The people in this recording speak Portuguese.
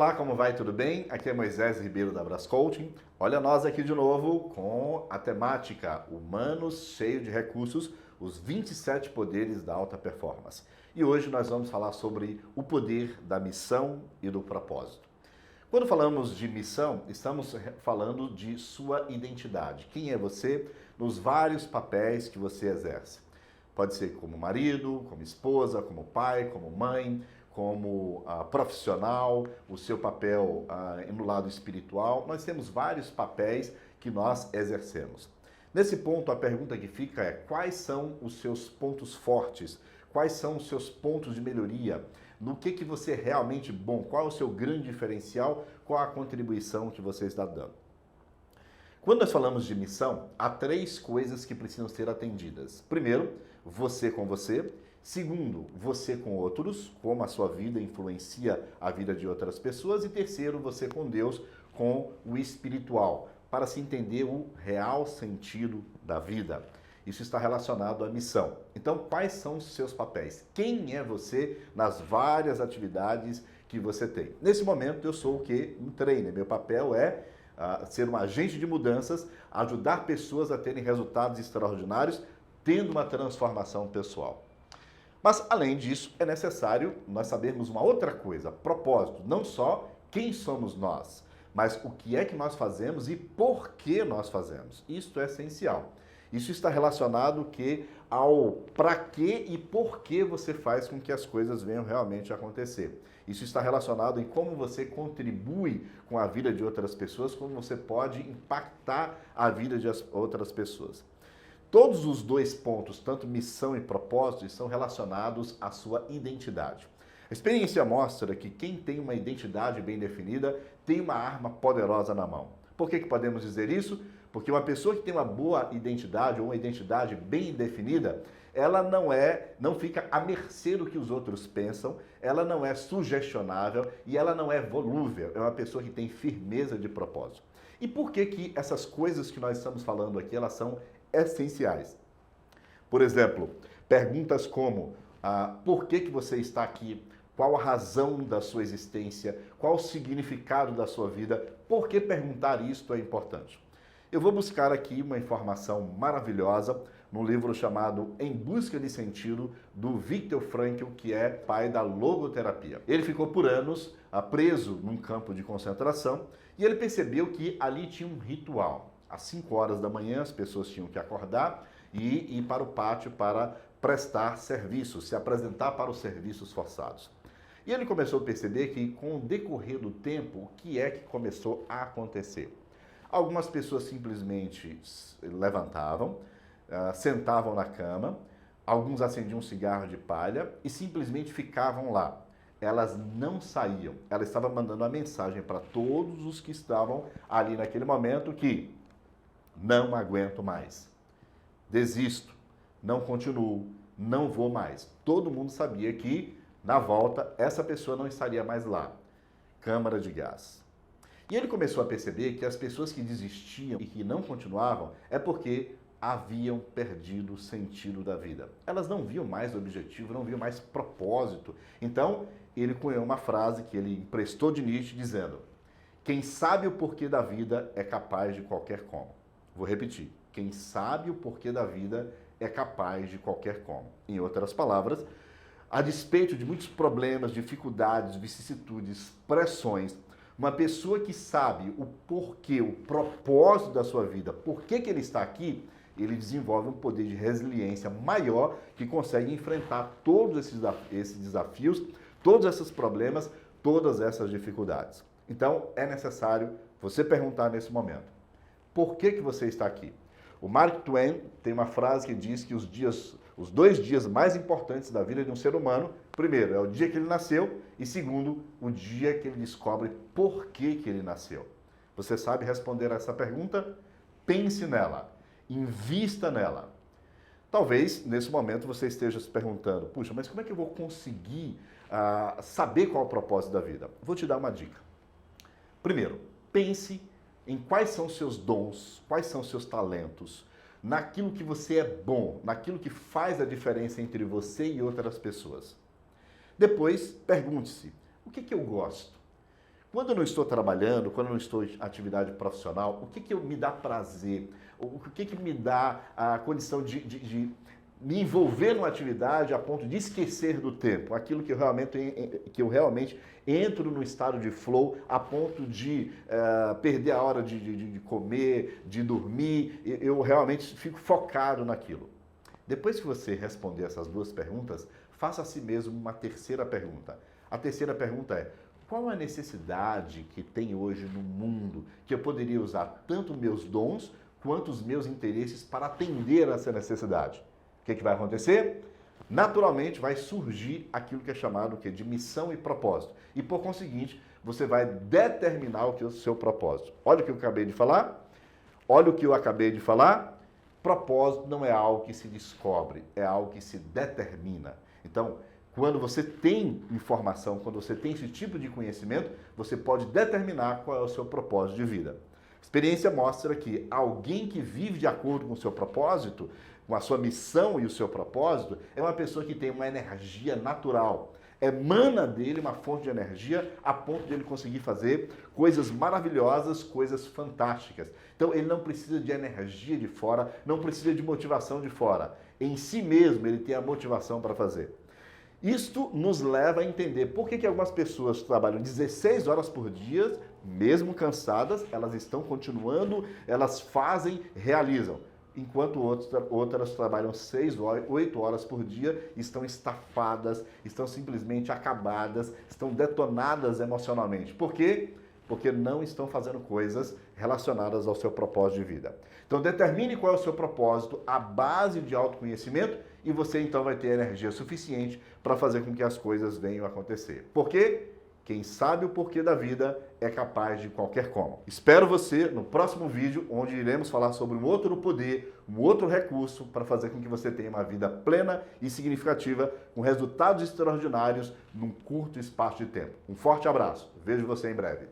Olá, como vai? Tudo bem? Aqui é Moisés Ribeiro da Brás Coaching. Olha nós aqui de novo com a temática Humanos Cheio de Recursos, os 27 poderes da alta performance. E hoje nós vamos falar sobre o poder da missão e do propósito. Quando falamos de missão, estamos falando de sua identidade. Quem é você nos vários papéis que você exerce. Pode ser como marido, como esposa, como pai, como mãe, como profissional, o seu papel no lado espiritual. Nós temos vários papéis que nós exercemos. Nesse ponto, a pergunta que fica é: quais são os seus pontos fortes? Quais são os seus pontos de melhoria? No que você é realmente bom? Qual é o seu grande diferencial? Qual a contribuição que você está dando? Quando nós falamos de missão, há 3 coisas que precisam ser atendidas. Primeiro, você com você. Segundo, você com outros, como a sua vida influencia a vida de outras pessoas. E terceiro, você com Deus, com o espiritual, para se entender o real sentido da vida. Isso está relacionado à missão. Então, quais são os seus papéis? Quem é você nas várias atividades que você tem? Nesse momento, eu sou o quê? Um trainer. Meu papel é ser um agente de mudanças, ajudar pessoas a terem resultados extraordinários, tendo uma transformação pessoal. Mas, além disso, é necessário nós sabermos uma outra coisa, propósito, não só quem somos nós, mas o que é que nós fazemos e por que nós fazemos. Isto é essencial. Isso está relacionado ao para que e por que você faz com que as coisas venham realmente a acontecer. Isso está relacionado em como você contribui com a vida de outras pessoas, como você pode impactar a vida de outras pessoas. Todos os 2 pontos, tanto missão e propósito, estão relacionados à sua identidade. A experiência mostra que quem tem uma identidade bem definida tem uma arma poderosa na mão. Por que podemos dizer isso? Porque uma pessoa que tem uma boa identidade ou uma identidade bem definida, ela não fica à mercê do que os outros pensam, ela não é sugestionável e ela não é volúvel. É uma pessoa que tem firmeza de propósito. E por que essas coisas que nós estamos falando aqui, elas são essenciais? Por exemplo, perguntas como: por que você está aqui? Qual a razão da sua existência? Qual o significado da sua vida? Por que perguntar isto é importante? Eu vou buscar aqui uma informação maravilhosa num livro chamado Em Busca de Sentido, do Viktor Frankl, que é pai da logoterapia. Ele ficou por anos preso num campo de concentração e ele percebeu que ali tinha um ritual. Às 5 horas da manhã as pessoas tinham que acordar e ir para o pátio para prestar serviço, se apresentar para os serviços forçados. E ele começou a perceber que, com o decorrer do tempo, o que é que começou a acontecer? Algumas pessoas simplesmente levantavam, sentavam na cama, alguns acendiam um cigarro de palha e simplesmente ficavam lá. Elas não saíam. Ela estava mandando uma mensagem para todos os que estavam ali naquele momento que: não aguento mais, desisto, não continuo, não vou mais. Todo mundo sabia que, na volta, essa pessoa não estaria mais lá. Câmara de gás. E ele começou a perceber que as pessoas que desistiam e que não continuavam é porque haviam perdido o sentido da vida. Elas não viam mais objetivo, não viam mais propósito. Então, ele cunhou uma frase que ele emprestou de Nietzsche, dizendo: quem sabe o porquê da vida é capaz de qualquer como. Vou repetir: quem sabe o porquê da vida é capaz de qualquer como. Em outras palavras, a despeito de muitos problemas, dificuldades, vicissitudes, pressões, uma pessoa que sabe o porquê, o propósito da sua vida, por que ele está aqui, ele desenvolve um poder de resiliência maior que consegue enfrentar todos esses desafios, todos esses problemas, todas essas dificuldades. Então, é necessário você perguntar nesse momento: por que você está aqui? O Mark Twain tem uma frase que diz que os 2 dias mais importantes da vida de um ser humano, primeiro, é o dia que ele nasceu e segundo, o dia que ele descobre por que ele nasceu. Você sabe responder a essa pergunta? Pense nela, invista nela. Talvez, nesse momento, você esteja se perguntando: puxa, mas como é que eu vou conseguir saber qual é o propósito da vida? Vou te dar uma dica. Primeiro, pense em quais são os seus dons, quais são os seus talentos, naquilo que você é bom, naquilo que faz a diferença entre você e outras pessoas. Depois, pergunte-se: o que eu gosto? Quando eu não estou trabalhando, quando eu não estou em atividade profissional, o que que me dá prazer? O que que me dá a condição de me envolver numa atividade a ponto de esquecer do tempo? Aquilo que eu realmente entro no estado de flow a ponto de perder a hora de comer, de dormir, eu realmente fico focado naquilo. Depois que você responder essas duas perguntas, faça a si mesmo uma terceira pergunta. A terceira pergunta é: qual a necessidade que tem hoje no mundo que eu poderia usar tanto meus dons quanto os meus interesses para atender a essa necessidade? O que vai acontecer? Naturalmente vai surgir aquilo que é chamado de missão e propósito. E por conseguinte, você vai determinar o que é o seu propósito. Olha o que eu acabei de falar. Olha o que eu acabei de falar. Propósito não é algo que se descobre, é algo que se determina. Então, quando você tem informação, quando você tem esse tipo de conhecimento, você pode determinar qual é o seu propósito de vida. A experiência mostra que alguém que vive de acordo com o seu propósito, com a sua missão e o seu propósito, é uma pessoa que tem uma energia natural. Emana dele uma fonte de energia a ponto de ele conseguir fazer coisas maravilhosas, coisas fantásticas. Então ele não precisa de energia de fora, não precisa de motivação de fora. Em si mesmo ele tem a motivação para fazer. Isto nos leva a entender por que algumas pessoas trabalham 16 horas por dia, mesmo cansadas, elas estão continuando, elas fazem, realizam. Enquanto outras trabalham 6, 8 horas por dia, estão estafadas, estão simplesmente acabadas, estão detonadas emocionalmente. Por quê? Porque não estão fazendo coisas relacionadas ao seu propósito de vida. Então determine qual é o seu propósito, a base de autoconhecimento, e você então vai ter energia suficiente para fazer com que as coisas venham a acontecer. Por quê? Quem sabe o porquê da vida é capaz de qualquer como. Espero você no próximo vídeo, onde iremos falar sobre um outro poder, um outro recurso para fazer com que você tenha uma vida plena e significativa, com resultados extraordinários num curto espaço de tempo. Um forte abraço. Vejo você em breve.